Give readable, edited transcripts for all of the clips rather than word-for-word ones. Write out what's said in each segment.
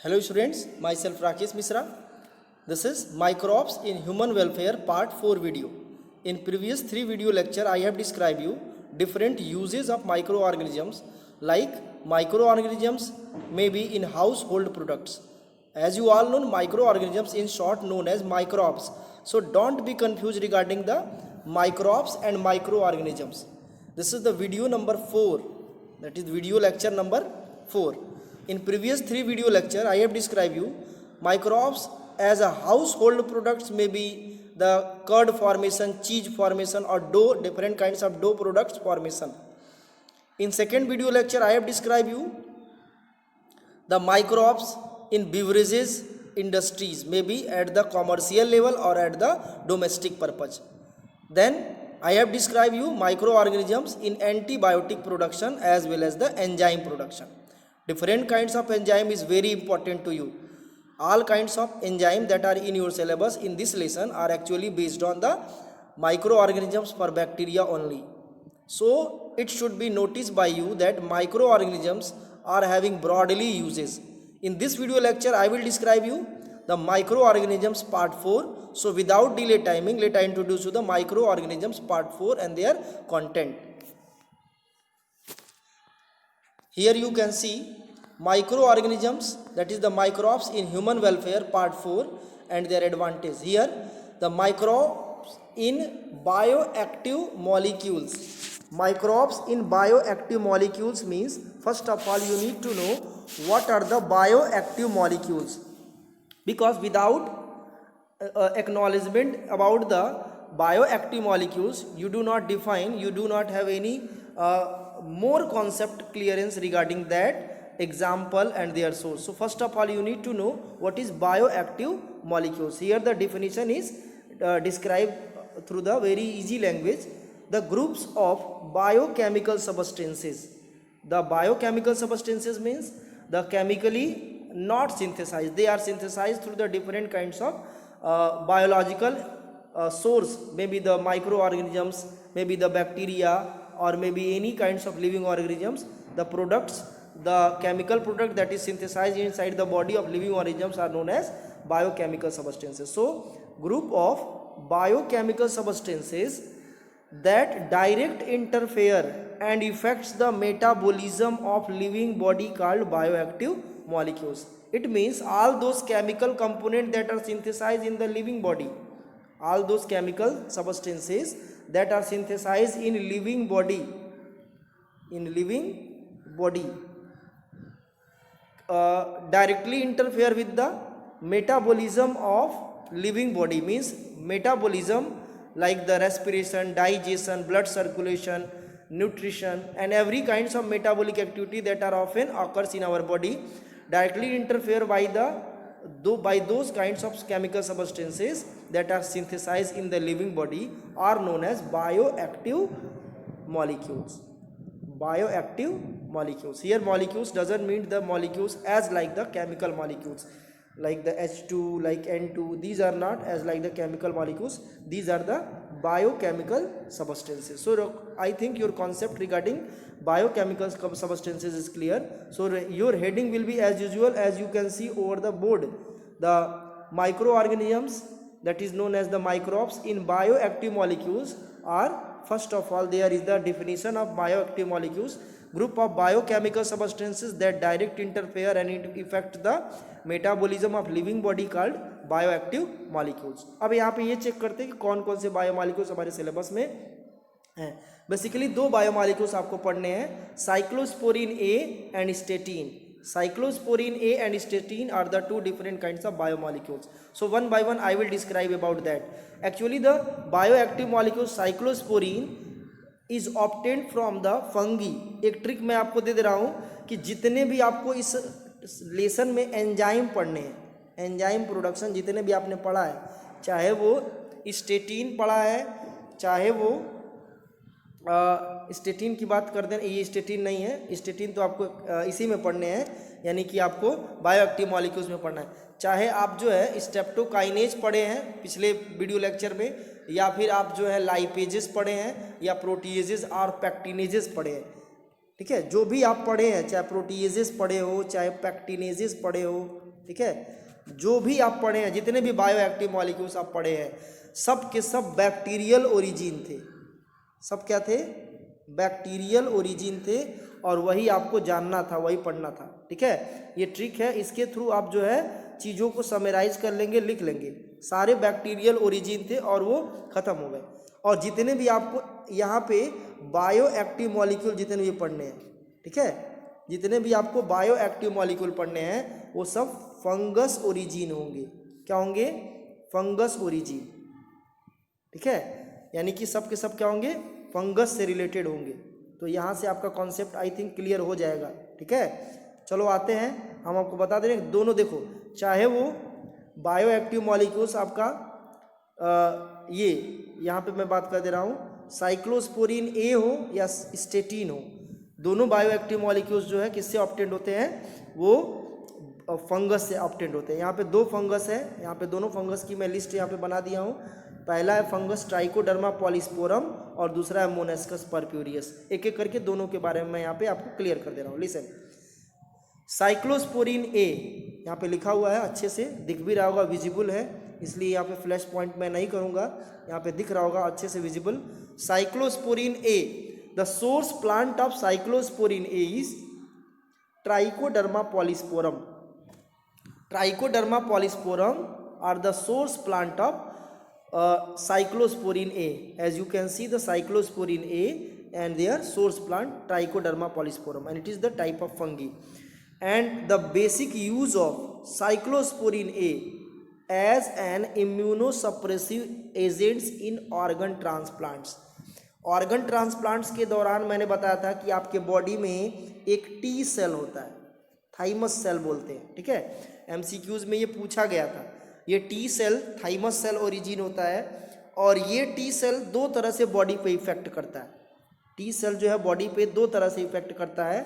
Hello students, myself Rakesh Misra. This is Microbes in Human Welfare Part 4 video. In previous 3 video lecture I have described you different uses of microorganisms like microorganisms may be in household products. As you all know, microorganisms in short known as microbes. So don't be confused regarding the microbes and microorganisms. This is the video number 4, that is video lecture number 4. In previous 3 video lecture I have described you microbes as a household products may be the curd formation, cheese formation or dough, different kinds of dough products formation. In second video lecture I have described you the microbes in beverages industries may be at the commercial level or at the domestic purpose. Then I have described you microorganisms in antibiotic production as well as the enzyme production. Different kinds of enzyme is very important to you. All kinds of enzyme that are in your syllabus in this lesson are actually based on the microorganisms for bacteria only. So it should be noticed by you that microorganisms are having broadly uses. In this video lecture I will describe you the microorganisms part 4. So without delay timing, let I introduce you the microorganisms part 4 and their content. Here you can see microorganisms, that is the microbes in human welfare part 4 and their advantage. Here the microbes in bioactive molecules. Microbes in bioactive molecules means first of all you need to know what are the bioactive molecules, because without acknowledgement about the bioactive molecules you do not define, you do not have any more concept clearance regarding that example and their source. So first of all you need to know what is bioactive molecules. Here the definition is described through the very easy language. The groups of biochemical substances. The biochemical substances means the chemically not synthesized, they are synthesized through the different kinds of biological source, maybe the microorganisms, maybe the bacteria, or maybe any kinds of living organisms. The products, the chemical product that is synthesized inside the body of living organisms are known as biochemical substances. So group of biochemical substances that direct interfere and affects the metabolism of living body called bioactive molecules. It means all those chemical components that are synthesized in the living body, all those chemical substances that are synthesized in living body, directly interfere with the metabolism of living body, means metabolism like the respiration, digestion, blood circulation, nutrition and every kinds of metabolic activity that are often occurs in our body directly interfere by those kinds of chemical substances that are synthesized in the living body are known as bioactive molecules. Bioactive molecules. Here molecules doesn't mean the molecules as like the chemical molecules like the H2, like N2. These are not as like the chemical molecules. These are the biochemical substances. So I think your concept regarding biochemical substances is clear. So your heading will be as usual, as you can see over the board. The microorganisms, that is known as the microbes in bioactive molecules are, first of all there is the definition of bioactive molecules, group of biochemical substances that direct interfere and affect the metabolism of living body called bioactive molecules. अब यहाँ पे ये check करते हैं कि कौन कौन से बायोमॉलिक्यूल्स हमारे सिलेबस में हैं. बेसिकली दो बायोमॉलिक्यूल्स आपको पढ़ने हैं, cyclosporin A and statin. Cyclosporin A and statin are the two different kinds of biomolecules. So one by one I will describe about that. Actually the bioactive molecule cyclosporin is obtained from the fungi. एक trick मैं आपको दे रहा हूँ कि जितने भी आपको इस लेसन में एंजाइम पढ़ने हैं, एंजाइम प्रोडक्शन जितने भी आपने पढ़ा है, चाहे वो स्टेटिन पढ़ा है, चाहे वो स्टेटिन की बात कर दें, ये स्टेटिन नहीं है, स्टेटिन तो आपको इसी में पढ़ने हैं, यानी कि आपको बायोएक्टिव मॉलिक्यूल्स में पढ़ना है. चाहे आप जो है स्टेप्टोकाइनेज पढ़े हैं पिछले वीडियो लेक्चर में, या फिर आप जो है लाइपेजेस पढ़े हैं, या प्रोटीएजेस और पैक्टिनेजेस पढ़े हैं. ठीक है, जो भी आप पढ़े हैं, चाहे प्रोटीएजेस पढ़े हो, चाहे पैक्टिनेजेस पढ़े हो, ठीक है। जो भी आप पढ़े हैं, जितने भी बायो एक्टिव मॉलिक्यूल्स आप पढ़े हैं, सब के सब बैक्टीरियल ओरिजिन थे। सब क्या थे? बैक्टीरियल ओरिजिन थे, और वही आपको जानना था, वही पढ़ना था, ठीक है। ये ट्रिक है, इसके थ्रू आप जो है चीज़ों को समराइज कर लेंगे, लिख लेंगे। सारे बैक्टीरियल ओरिजिन थे और वो खत्म हो गए। और जितने भी आपको यहाँ पे बायो एक्टिव मॉलिक्यूल जितने भी पढ़ने हैं, ठीक है, जितने भी आपको बायो एक्टिव मॉलिक्यूल पढ़ने हैं, वो सब फंगस ओरिजिन होंगे। क्या होंगे? फंगस ओरिजिन, ठीक है। यानी कि सब के सब क्या होंगे? फंगस से रिलेटेड होंगे। तो यहाँ से आपका कॉन्सेप्ट आई थिंक क्लियर हो जाएगा, ठीक है। चलो आते हैं, हम आपको बता दे रहे हैं, दोनों देखो, चाहे वो बायो एक्टिव मॉलिक्यूल्स आपका ये यहाँ पे मैं बात कर दे रहा हूँ, साइक्लोस्पोरिन ए हो या स्टेटिन हो, दोनों बायो एक्टिव मॉलिक्यूल्स जो है किससे ऑब्टेंड होते हैं? वो फंगस से ऑब्टेंड होते हैं। यहाँ पे दो फंगस है, यहाँ पे दोनों फंगस की मैं लिस्ट यहाँ पे बना दिया हूँ। पहला है फंगस ट्राइकोडर्मा पॉलीस्पोरम और दूसरा है मोनेस्कस परप्यूरियस। एक एक करके दोनों के बारे में मैं यहाँ पे आपको क्लियर कर दे रहा हूँ। लिसन, साइक्लोस्पोरिन ए यहाँ पे लिखा हुआ है, अच्छे से दिख भी रहा होगा, विजिबल है, इसलिए यहाँ पे फ्लैश पॉइंट मैं नहीं करूँगा, यहाँ पे दिख रहा होगा अच्छे से visible. Cyclosporin A, the source plant of cyclosporin A is trichoderma polysporum. Trichoderma polysporum are the source plant of cyclosporin A. As you can see, the cyclosporin A and their source plant Trichoderma polysporum, and it is the type of fungi. And the basic use of cyclosporin A as an immunosuppressive agents in organ transplants. Organ transplants के दौरान मैंने बताया था कि आपके body में एक T cell होता है, थाइमस सेल बोलते हैं, ठीक है। एमसीक्यूज में ये पूछा गया था। ये T cell thymus cell origin होता है, और ये टी सेल दो तरह से बॉडी पे इफेक्ट करता है। टी सेल जो है बॉडी पे दो तरह से इफेक्ट करता है।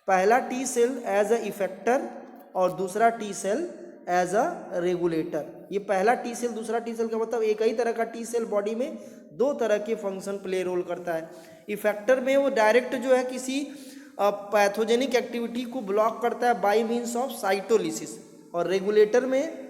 पहला T cell as a effector और दूसरा T cell as a regulator. ये पहला टी सेल, दूसरा टी सेल का मतलब एक ही तरह का टी सेल बॉडी में दो तरह के फंक्शन प्ले रोल करता है। इफेक्टर में वो डायरेक्ट जो है किसी पैथोजेनिक एक्टिविटी को ब्लॉक करता है बाय मीन्स ऑफ साइटोलिसिस, और रेगुलेटर में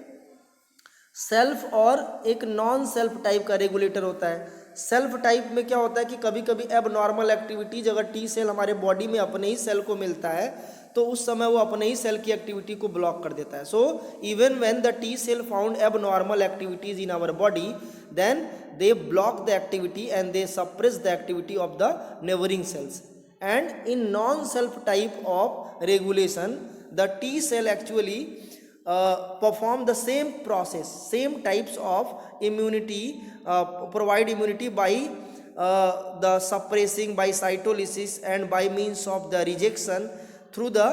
सेल्फ और एक नॉन सेल्फ टाइप का रेगुलेटर होता है। सेल्फ टाइप में क्या होता है कि कभी कभी एब नॉर्मल एक्टिविटीज अगर टी सेल हमारे बॉडी में अपने ही सेल को मिलता है तो उस समय वो अपने ही सेल की एक्टिविटी को ब्लॉक कर देता है। So even when the T cell found abnormal activities in our body, then they block the activity and they suppress the activity of the neighbouring cells. And in non-self type of regulation, the T cell actually perform the same process, same types of immunity, provide immunity by the suppressing by cytolysis and by means of the rejection through the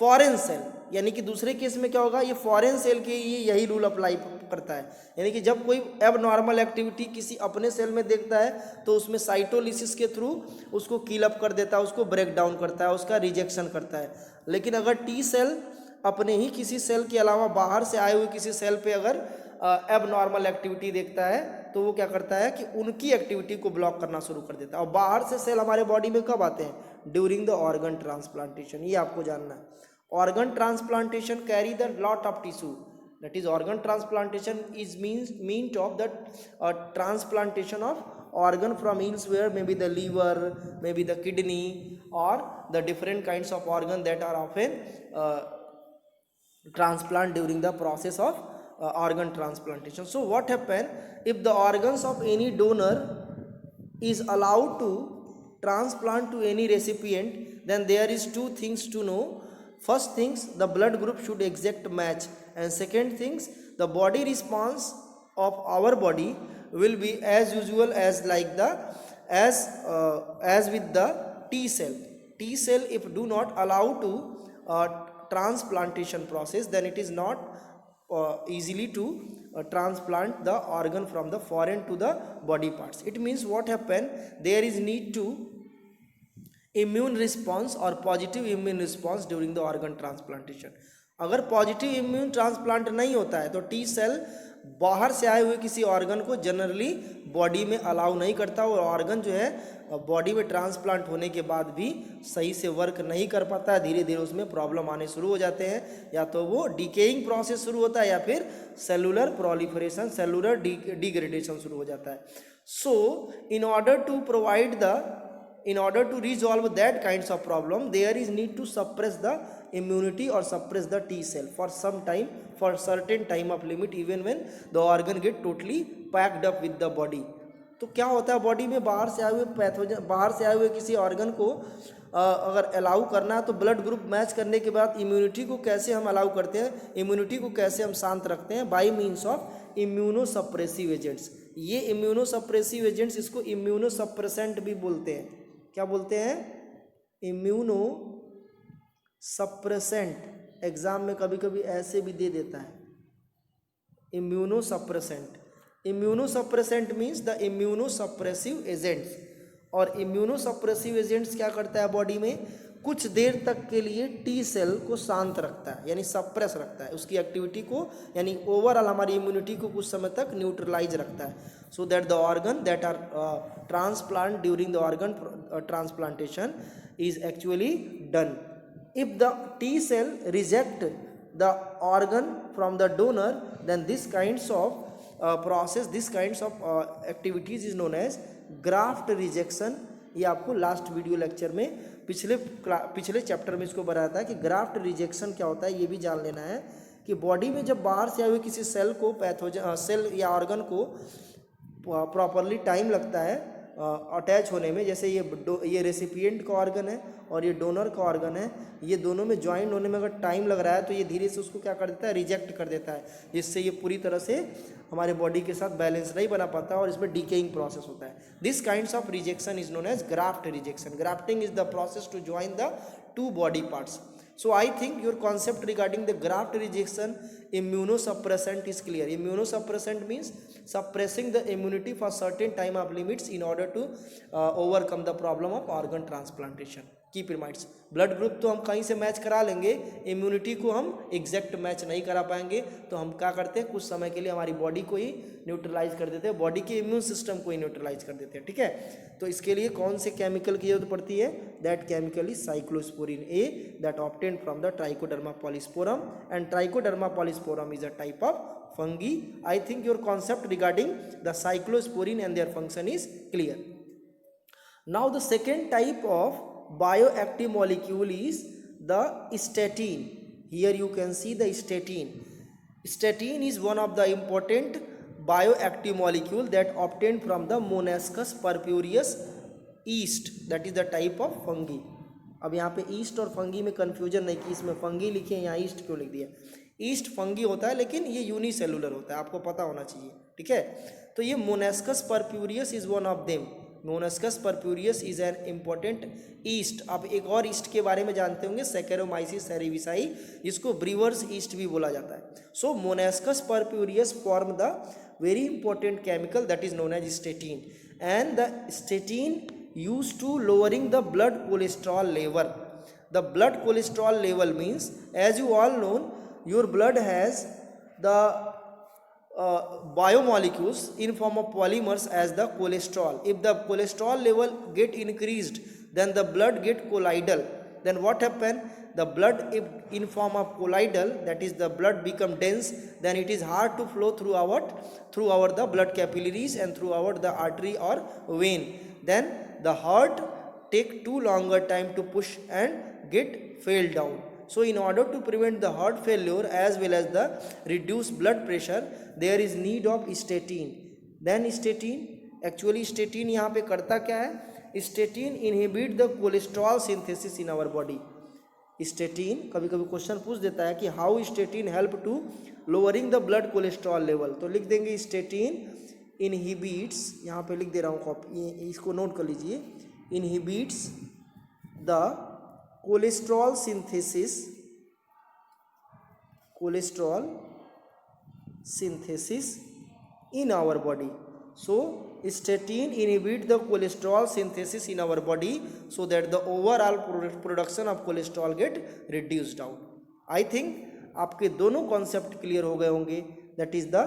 foreign cell। यानी कि दूसरे case में क्या होगा, ये foreign cell के लिए यही रूल अप्लाई करता है। यानी कि जब कोई एब नॉर्मल एक्टिविटी किसी अपने सेल में देखता है तो उसमें साइटोलिसिस के थ्रू उसको किल अप कर देता है, उसको ब्रेक डाउन करता है, उसका रिजेक्शन करता है। लेकिन अगर टी सेल अपने ही किसी सेल के अलावा बाहर से आए हुए किसी सेल पे अगर एब नॉर्मल एक्टिविटी देखता है तो वो क्या करता है कि उनकी एक्टिविटी को ब्लॉक करना शुरू कर देता है। और बाहर से सेल हमारे बॉडी में कब आते हैं? During the organ transplantation. ये आपको जानना है। Organ transplantation carry the lot of tissue. That is, organ transplantation is meant of the transplantation of organ from elsewhere, maybe the liver, maybe the kidney, or the different kinds of organ that are often transplant during the process of organ transplantation. So what happen if the organs of any donor is allowed to transplant to any recipient? Then there is two things to know. First things, the blood group should exact match, and second things, the body response of our body will be as usual as like the as with the T cell. T cell if do not allow to transplantation process, then it is not easily to transplant the organ from the foreign to the body parts. It means what happen, there is need to immune response or positive immune response during the organ transplantation. अगर positive immune transplant नहीं होता है तो T cell बाहर से आए हुए किसी ऑर्गन को जनरली बॉडी में अलाउ नहीं करता, और ऑर्गन जो है बॉडी में ट्रांसप्लांट होने के बाद भी सही से वर्क नहीं कर पाता है, धीरे धीरे उसमें प्रॉब्लम आने शुरू हो जाते हैं, या तो वो डिकेइंग प्रोसेस शुरू होता है या फिर सेलुलर प्रोलिफरेशन, सेलुलर डिग्रेडेशन शुरू हो जाता है. सो in order to resolve that kinds of problem, there is need to suppress the immunity or suppress the T cell for some time, for certain time of limit, even when the organ get totally packed up with the body. तो क्या होता है body में बाहर से आए हुए pathogen, बाहर से आए हुए किसी ऑर्गन को अगर अलाउ करना है तो ब्लड ग्रुप मैच करने के बाद इम्यूनिटी को कैसे हम अलाउ करते हैं, इम्यूनिटी को कैसे हम शांत रखते हैं, by means of immunosuppressive agents. ये इम्यूनोसप्रेसिव एजेंट्स, इसको इम्यूनोसप्रेसेंट भी बोलते हैं. क्या बोलते हैं? Immuno suppressant. एग्जाम में कभी कभी ऐसे भी दे देता है, immuno suppressant. Immuno suppressant means the immuno suppressive agents. और इम्यूनो सप्रेसिव एजेंट्स क्या करता है बॉडी में? कुछ देर तक के लिए टी सेल को शांत रखता है, यानी सप्रेस रखता है उसकी एक्टिविटी को, यानी ओवरऑल हमारी इम्यूनिटी को कुछ समय तक न्यूट्रलाइज रखता है, so that the organ that are transplant during the organ transplantation is actually done. If the T cell reject the organ from the donor, then this kinds of process, this kinds of activities is known as graft rejection. ये आपको last video lecture में पिछले chapter में इसको बताया था कि graft rejection क्या होता है. ये भी जान लेना है कि बॉडी में जब बाहर से आए हुए किसी सेल को पैथोजन सेल या ऑर्गन को प्रॉपरली टाइम लगता है अटैच होने में, जैसे ये रेसिपिएंट का ऑर्गन है और ये डोनर का ऑर्गन है, ये दोनों में ज्वाइन होने में अगर टाइम लग रहा है तो ये धीरे से उसको क्या कर देता है? रिजेक्ट कर देता है, जिससे ये पूरी तरह से हमारे बॉडी के साथ बैलेंस नहीं बना पाता और इसमें डिकेइंग प्रोसेस होता है. This kinds of rejection is known as graft rejection. Grafting is the process to join the two body parts. So I think your concept regarding the graft rejection immunosuppressant is clear. Immunosuppressant means suppressing the immunity for certain time of limits in order to overcome the problem of organ transplantation. Keep in minds. Blood group तो हम कहीं से match करा लेंगे, immunity को हम exact match नहीं करा पाएंगे, तो हम क्या करते हैं कुछ समय के लिए हमारी बॉडी को ही न्यूट्रलाइज कर देते हैं, बॉडी के इम्यून सिस्टम को ही न्यूट्रलाइज कर देते हैं. ठीक है, तो इसके लिए कौन से केमिकल की जरूरत पड़ती है? That chemical is cyclosporin A, that obtained from the trichoderma polysporum, and trichoderma polysporum is a type of fungi. I think your concept regarding the cyclosporin and their function is clear. Now the second type of bioactive molecule is the statin. Here you can see the statin. Statin is one of the important bioactive molecule that obtained from the Monascus purpureus yeast, that is the type of fungi. अब यहाँ पे east और fungi में confusion नहीं कि इसमें fungi लिखे हैं, यहाँ ईस्ट क्यों लिख दिया? ईस्ट फंगी होता है लेकिन ये यूनिसेलुलर होता है, आपको पता होना चाहिए. ठीक है, तो ये Monascus purpureus is one of them. Monascus purpureus is an important east. आप एक और ईस्ट के बारे में जानते होंगे, सैकेरोमाइसिस सेरेविसाई, जिसको ब्रीवर्स ईस्ट भी बोला जाता है. So Monascus purpureus form the very important chemical that is known as statin, and the statin used to lowering the blood cholesterol level. The blood cholesterol level means, as you all know, your blood has the biomolecules in form of polymers as the cholesterol. If the cholesterol level get increased, then the blood get colloidal. Then what happen? The blood in form of colloidal, that is the blood become dense, then it is hard to flow throughout the blood capillaries and throughout the artery or vein. Then the heart take too longer time to push and get fail down. So in order to prevent the heart failure as well as the reduced blood pressure, there is need of statin. Then statin, actually statin यहाँ पे करता क्या है? Statin inhibit the cholesterol synthesis in our body. Statin कभी कभी question पूछ देता है कि how statin help to lowering the blood cholesterol level. तो लिख देंगे statin inhibits, यहाँ पे लिख दे रहा हूँ कॉपी, इसको नोट कर लीजिए, inhibits the cholesterol synthesis in our body. So statin inhibit the cholesterol synthesis in our body so that the overall production of cholesterol get reduced down. I think आपके दोनों कॉन्सेप्ट क्लियर हो गए होंगे. That is the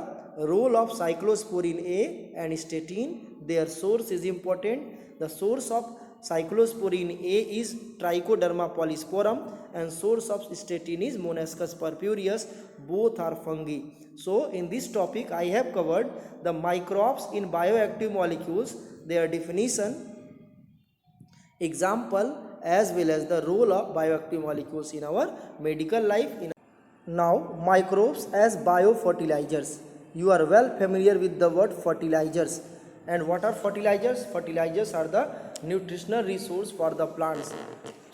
role of cyclosporin A and statin. Their source is important. The source of cyclosporin A is Trichoderma polysporum and source of statin is Monascus purpureus. Both are fungi. So in this topic I have covered the microbes in bioactive molecules, their definition, example, as well as the role of bioactive molecules in our medical life. Now microbes as biofertilizers. You are well familiar with the word fertilizers. And what are fertilizers? Fertilizers are the nutritional resource for the plants,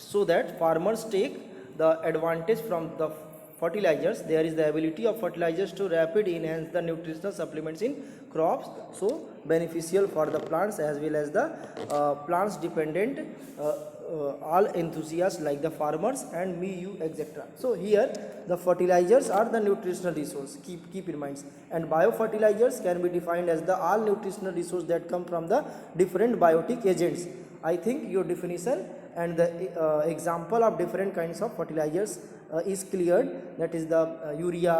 so that farmers take the advantage from the fertilizers. There is the ability of fertilizers to rapid enhance the nutritional supplements in crops, so beneficial for the plants as well as the plants dependent all enthusiasts like the farmers and me, you, etc. So here the fertilizers are the nutritional resource. Keep in mind. And biofertilizers can be defined as the all nutritional resource that come from the different biotic agents. I think your definition and the example of different kinds of fertilizers is cleared. That is the urea,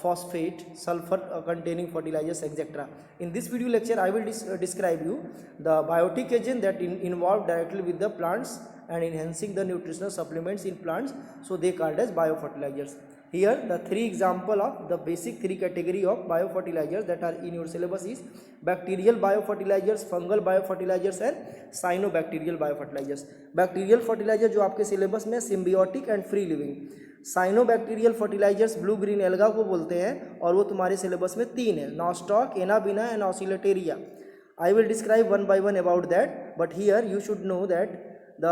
phosphate, sulfur containing fertilizers, etc. In this video lecture I will describe you the biotic agent that involved directly with the plants and enhancing the nutritional supplements in plants, so they called as biofertilizers. Here the three example of the basic three category of biofertilizers that are in your syllabus is bacterial biofertilizers, fungal biofertilizers and cyanobacterial biofertilizers. Bacterial fertilizer जो आपके syllabus में symbiotic and free living. Cyanobacterial fertilisers blue green alga को बोलते हैं और वो तुम्हारे syllabus में 3 है, Nostoc, Anabaena and Oscillatoria. I will describe one by one about that, but here you should know that the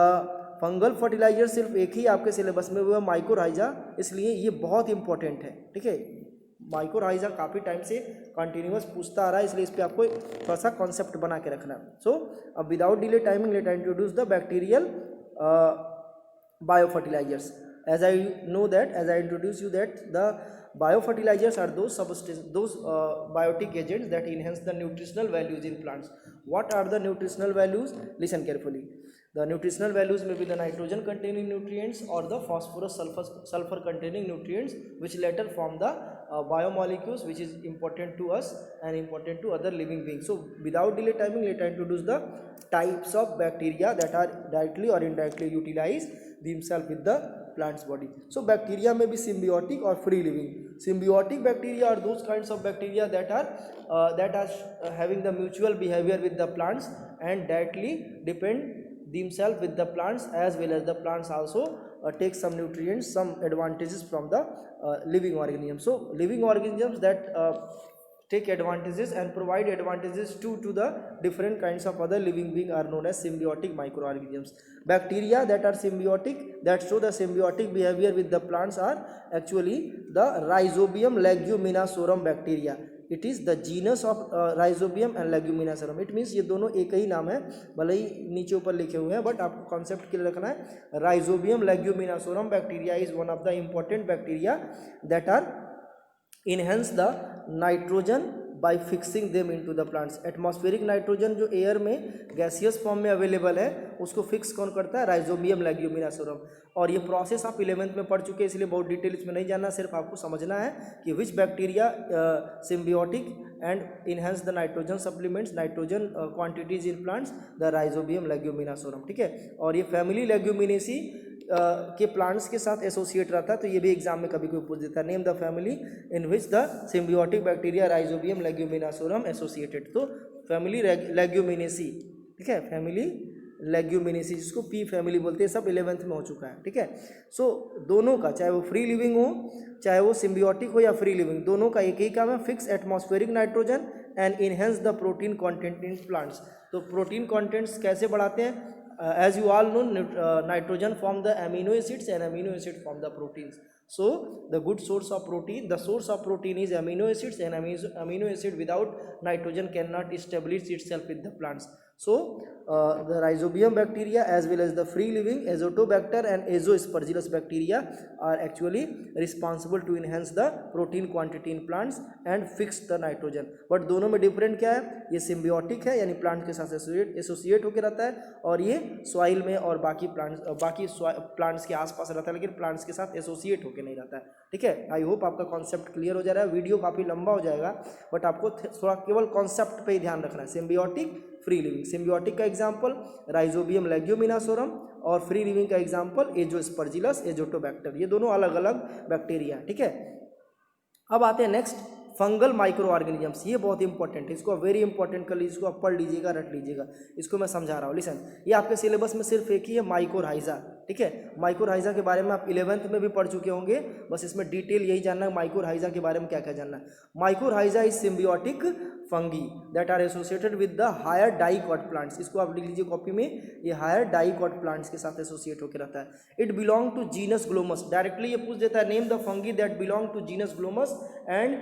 fungal fertiliser सिर्फ एक ही आपके सिलेबस में, वो है माइकोराइजा, इसलिए ये बहुत इंपॉर्टेंट है. ठीक है, माइकोराइजा काफ़ी टाइम से कंटिन्यूअस पूछता आ रहा है, इसलिए इस पर आपको थोड़ा सा कॉन्सेप्ट बना के रखना है. सो अब without delay timing let I introduce the bacterial biofertilizers. As I know that, as I introduce you that the biofertilizers are those substances, those biotic agents that enhance the nutritional values in plants. What are the nutritional values? Listen carefully. The nutritional values may be the nitrogen containing nutrients or the phosphorus sulfur containing nutrients, which later form the biomolecules, which is important to us and important to other living beings. So without delay timing, let I introduce the types of bacteria that are directly or indirectly utilize themselves with the plant's body. So bacteria may be symbiotic or free living. Symbiotic bacteria are those kinds of bacteria that are having the mutual behavior with the plants and directly depend themselves with the plants, as well as the plants also take some nutrients, some advantages from the living organisms. So living organisms that take advantages and provide advantages to the different kinds of other living beings are known as symbiotic microorganisms. Bacteria that are symbiotic, that show the symbiotic behavior with the plants, are actually the Rhizobium leguminosarum bacteria. It is the genus of Rhizobium and Leguminosarum. It means ये दोनों एक ही नाम है, भले ही नीचे ऊपर लिखे हुए हैं, बट आपको कॉन्सेप्ट क्लियर रखना है. Rhizobium leguminosarum bacteria is one of the important bacteria that are enhance the nitrogen by fixing them into the plants. Atmospheric nitrogen जो एयर में गैसियस फॉर्म में अवेलेबल है, उसको फिक्स कौन करता है? राइजोबियम लेग्यूमिनोसोरम. और ये प्रोसेस आप 11th में पढ़ चुके हैं, इसलिए बहुत डिटेल इसमें नहीं जानना, सिर्फ आपको समझना है कि which bacteria symbiotic and enhance the nitrogen supplements, nitrogen quantities in plants, the Rhizobium leguminosarum. ठीक है, और ये फैमिली लेग्यूमिनेसी के प्लांट्स के साथ एसोसिएट रहता है, तो ये भी एग्जाम में कभी कोई पूछ देता है. Name the family in which the symbiotic bacteria Rhizobium leguminosarum associated. तो फैमिली लेग्यूमिनेसी. ठीक है, फैमिली लेग्यूमिनेसी, जिसको पी फैमिली बोलते हैं, सब 11th में हो चुका है. ठीक है, सो दोनों का, चाहे वो फ्री लिविंग हो, चाहे वो सिम्बियोटिक हो या फ्री लिविंग, दोनों का एक ही काम है, fix atmospheric nitrogen and enhance the protein content in plants. तो प्रोटीन कंटेंट्स कैसे बढ़ाते हैं? As you all know, nitrogen form the amino acids and amino acid form the proteins. So the good source of protein, the source of protein is amino acids, and amino acid without nitrogen cannot establish itself with the plants. So the rhizobium bacteria as well as the free living azotobacter and azoaspergillus bacteria are actually responsible to enhance the protein quantity in plants and fix the nitrogen. but दोनों में different क्या है, ये symbiotic है यानी plant के साथ associate होकर रहता है, और ये सॉइल में और बाकी प्लांट्स के आसपास रहता है, लेकिन प्लांट्स के साथ एसोसिएट होकर नहीं रहता है. ठीक है, आई होप आपका कॉन्सेप्ट क्लियर हो जा रहा है. वीडियो काफ़ी लंबा हो जाएगा, बट आपको थोड़ा केवल कॉन्सेप्ट पे ही ध्यान रखना है. Symbiotic, free living. सिम्बियोटिक का एग्जांपल राइजोबियम लेग्यूमिनासोरम और फ्री लिविंग का एग्जांपल एजोस्पर्जिलस एजोटोबैक्टर. ये दोनों अलग अलग बैक्टीरिया. ठीक है, अब आते हैं नेक्स्ट फंगल माइक्रो ऑर्गेनिजम्स. ये बहुत इंपॉर्टेंट है, इसको वेरी इंपॉर्टेंट कर लीजिए, इसको आप पढ़ लीजिएगा, रट लीजिएगा. इसको मैं समझा रहा हूँ. लिसन, ये आपके सिलेबस में सिर्फ एक ही है, माइकोरहाइजा. ठीक है, माइकोरहाइजा के बारे में आप 11th में भी पढ़ चुके होंगे, बस इसमें डिटेल यही जानना है माइकोरहाइजा के बारे में क्या क्या जानना है. Mycorrhiza is symbiotic fungi that are associated with the higher dicot plants. इसको आप लिख लीजिए कॉपी में, ये हायर डाइकॉट प्लांट्स के साथ एसोसिएट होकर रहता है. It belong to genus glomus. Directly ये पूछ देता है name the fungi that belong to genus glomus and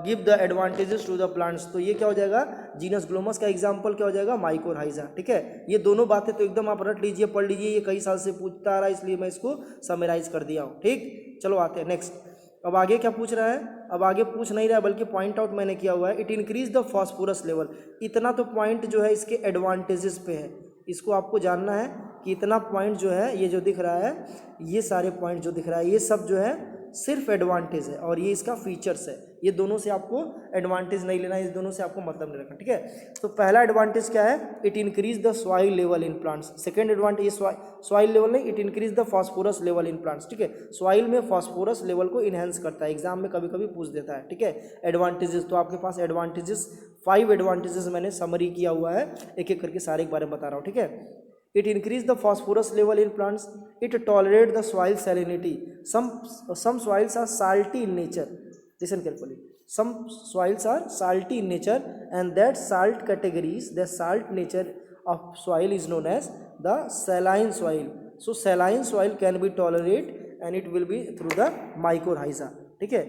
give the advantages to the plants. तो ये क्या हो जाएगा, जीनस ग्लोमस का एग्जाम्पल क्या हो जाएगा, माइकोरहाइजा. ठीक है, ये दोनों बातें तो एकदम आप रट लीजिए, पढ़ लीजिए, ये कई साल से पूछता आ रहा है, इसलिए मैं इसको समराइज कर दिया हूँ. ठीक, चलो आते हैं नेक्स्ट. अब आगे क्या पूछ रहा है, अब आगे पूछ नहीं रहा है, बल्कि पॉइंट आउट मैंने किया हुआ है. It increase the phosphorus level. इतना तो पॉइंट जो है इसके एडवांटेजेस पे है, इसको आपको जानना है कि इतना पॉइंट जो है, ये जो दिख रहा है, ये सारे पॉइंट जो दिख रहा है, ये सब जो है सिर्फ एडवांटेज है और ये इसका फीचर्स है. ये दोनों से आपको एडवांटेज नहीं लेना है, इस दोनों से आपको मतलब नहीं रखना. ठीक है, तो पहला एडवांटेज क्या है, it increase the soil level in plants. Second advantage, soil level नहीं, it increase the phosphorus level in plants. ठीक है, सॉइल में फॉस्फोरस लेवल को इनहेंस करता है, एग्जाम में कभी कभी पूछ देता है. ठीक है, एडवांटेजेस, तो आपके पास एडवांटेजेस 5 एडवांटेजेस मैंने समरी किया हुआ है, एक एक करके सारे के बारे में बता रहा हूँ. ठीक है, it increase the phosphorus level in plants. It tolerate the soil salinity. Some soils are salty in nature. Listen carefully, some soils are salty in nature, and that salt categories, the salt nature of soil is known as the saline soil. So saline soil can be tolerate, and it will be through the mycorrhiza. ठीक है,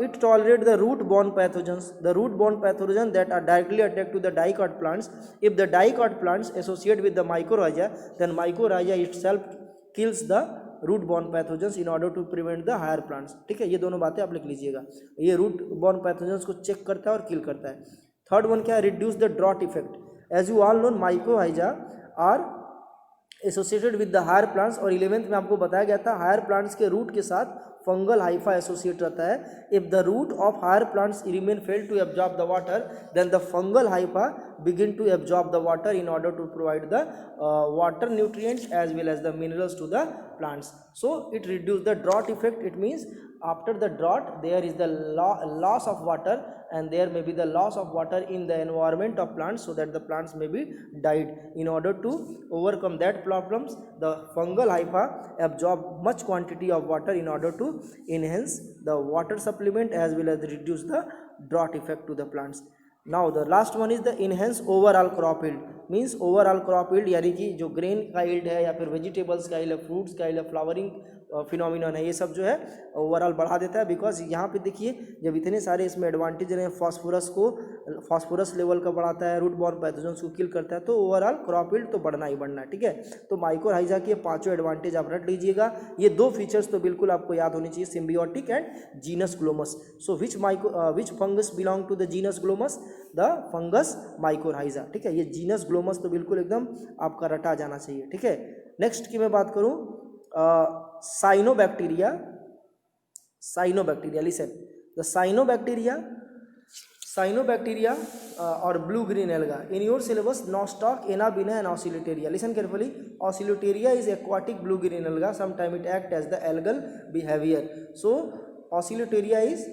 it tolerate the root-borne pathogens. The root-borne pathogens that are directly attack to the dicot plants. If the dicot plants associate with the mycorrhiza, then mycorrhiza itself kills the root-borne pathogens in order to prevent the higher plants. ठीक है, ये दोनों बातें आप लिख लीजिएगा. ये root-borne pathogens को चेक करता है और किल करता है. थर्ड वन क्या है, reduce the drought effect. As you all know, mycorrhiza are associated with the higher plants. और 11th में आपको बताया गया था higher plants के रूट के साथ फंगल हाइफा एसोसिएट रहता है. If the root of higher plants remain fail to absorb the water, then the fungal hypha begin to absorb the water in order to provide the water nutrients as well as the minerals to the plants. So it reduce the drought effect. It means after the drought there is the loss of water, and there may be the loss of water in the environment of plants, so that the plants may be died. In order to overcome that problems, the fungal hypha absorb much quantity of water in order to enhance the water supplement as well as reduce the drought effect to the plants. Now the last one is the enhance overall crop yield. Means overall crop yield, यानी कि जो grain का yield है या फिर vegetables का yield है, fruits का यील्ड है, फ्लावरिंग फिनोमिनन है, ये सब जो है ओवरऑल बढ़ा देता है. बिकॉज यहाँ पे देखिए जब इतने सारे इसमें एडवांटेज हैं, फॉस्फोरस लेवल का बढ़ाता है, रूट बॉर्न पैथोजेंस को किल करता है, तो ओवरऑल क्रॉप यील्ड तो बढ़ना ही बढ़ना है. ठीक है, तो माइकोरहाइजा के 5 एडवांटेज आप रट लीजिएगा. ये 2 फीचर्स तो बिल्कुल आपको याद होनी चाहिए, symbiotic and genus Glomus. So which fungus belong to the genus Glomus, the fungus mycorrhiza. ठीक है, ये जीनस ग्लोमस तो बिल्कुल एकदम आपका रटा जाना चाहिए. ठीक है, नेक्स्ट की मैं बात करूं साइनोबैक्टीरिया. लिसन, द साइनोबैक्टीरिया और blue green alga in your syllabus, Nostoc, Anabaena and Oscillatoria. Listen carefully, Oscillatoria is aquatic blue green alga, sometime it act as the algal behaviour. So Oscillatoria is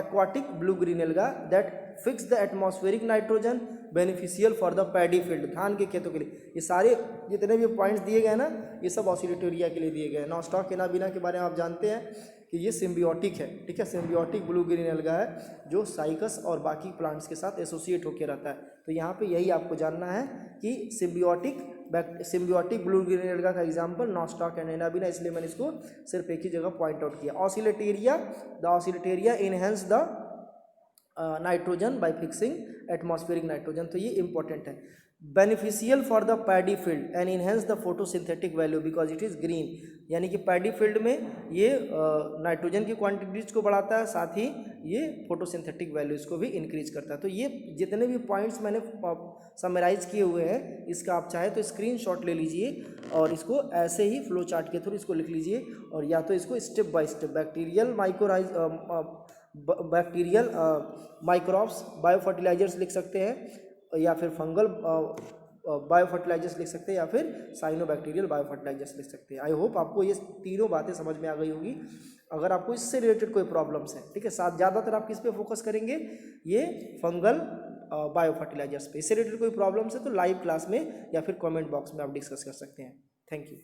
aquatic blue green alga that fix the atmospheric nitrogen, beneficial for the paddy field. धान के खेतों के लिए ये सारे जितने भी points दिए गए ना, ये सब ऑसिलेटेरिया के लिए दिए गए. नॉस्टॉक एनाबिना के बारे में आप जानते हैं कि ये सिम्बियोटिक है. ठीक है, सिम्बियोटिक ब्लू ग्रीन एल्गा है जो साइकस और बाकी प्लांट्स के साथ एसोसिएट होकर रहता है. तो यहाँ पे यही आपको जानना है कि सिम्बियोटिक ब्लू ग्रीन एल्गा का एग्जांपल नॉस्टॉक एंड एनाबिना, इसलिए मैंने इसको सिर्फ एक ही जगह पॉइंट आउट किया. Oscillatoria, the Oscillatoria enhance the nitrogen by fixing atmospheric nitrogen, तो ये इंपॉर्टेंट है। Beneficial for the paddy field and enhance the photosynthetic value because it is green, यानी कि पैडी फील्ड में ये नाइट्रोजन की क्वांटिटीज को बढ़ाता है, साथ ही ये फोटोसिंथेटिक वैल्यूज़ को भी इंक्रीज करता है। तो ये जितने भी पॉइंट्स मैंने समराइज किए हुए हैं, इसका आप चाहे तो स्क्रीनशॉट ले लीजिए और इसको ऐसे ही फ्लो चार्ट के थ्रू इसको लिख लीजिए, और या तो इसको step by step bacterial microbes bio fertilisers लिख सकते हैं, या फिर फंगल बायो फर्टिलाइजर्स लिख सकते हैं, या फिर साइनोबैक्टीरियल बायो फर्टिलाइजर्स लिख सकते हैं। आई होप आपको ये तीनों बातें समझ में आ गई होगी। अगर आपको इससे रिलेटेड कोई प्रॉब्लम्स है, ठीक है, साथ ज़्यादातर आप किस पे फोकस करेंगे, ये फंगल बायो फर्टिलाइजर्स पे। इससे रिलेटेड कोई प्रॉब्लम्स है तो लाइव क्लास में या फिर कमेंट बॉक्स में आप डिस्कस कर सकते हैं। Thank you.